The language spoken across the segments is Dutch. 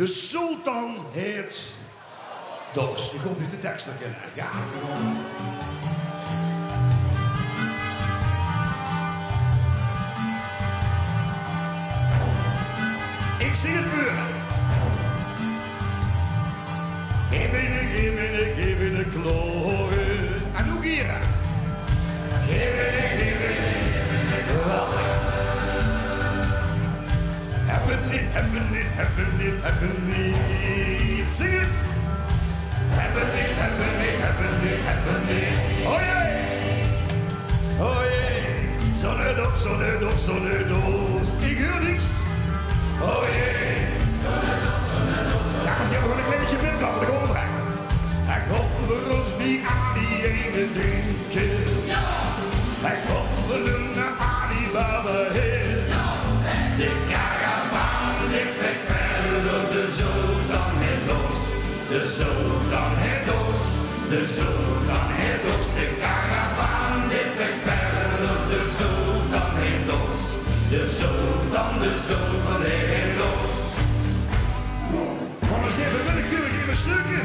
De sultan heet Dogs. Ik hoop dat je de tekst nog kennen. Ja, ik zing het voor. Geef in de kloren. En hoe hier? Geef in de kloren. Hebben niet. Zing het. Hebben niet. Oh jee. Oh jee. Zonnedoos. Ik hoor niks. Oh jee. Ja, maar ze hebben gewoon een klein beetje binnenklappen, de overheid. Hij komt voor ons niet aan die ene drinken. Hij komt voor naar Alibaba heen. De caravan ligt weg verder, de sultan het los. De sultan het los. De sultan het los. De caravan ligt weg verder, de sultan het los. De sultan het los. Kom eens even willekeurig in mijn stukje.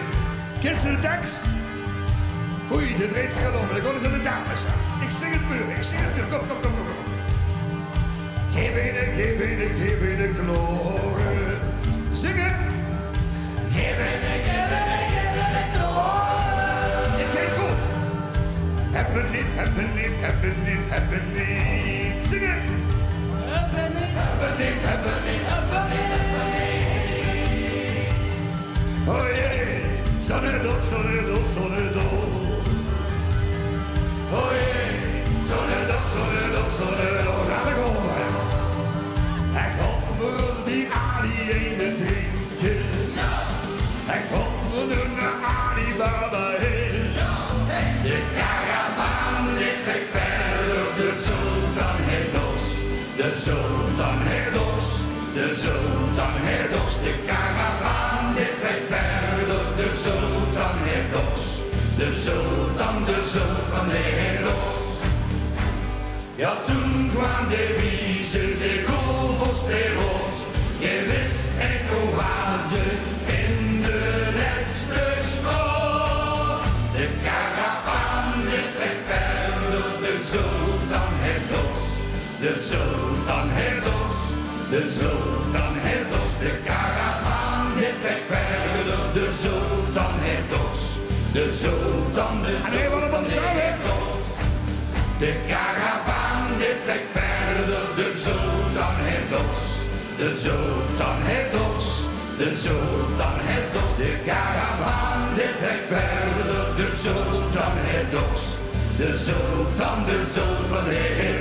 Kent ze de tekst? Oei, de dreeds gaat om, maar dan gaat het naar de dames. Ik zing het voor, kom. Geef in de kloren. Zingen. Geef in de kloren. Het gaat goed. Hebben niet. Zingen. Hebben niet. Oh jee, zonnedoos. Oh jee, zonnedoos. Ga ik over. Hij komt voor die Ali ene drinken. Hij komt voor naar Alibaba heen. De caravan ligt weg verder, de sultan het los. De sultan het los. De sultan het los. De caravan ligt weg verder, de sultan het los. De sultan het los. Ja, toen kwam de wiezen, de golfs, de rots. Je wist een oase in de laatste schot. De caravan ligt weg verder, de sultan het los. De sultan het los. De sultan het los. De caravan ligt weg verder, de sultan het los. De sultan het los. De caravan ligt weg verder, de sultan het los. De sultan het los. De sultan het los. De caravan ligt weg verder, de sultan het los. De sultan het los.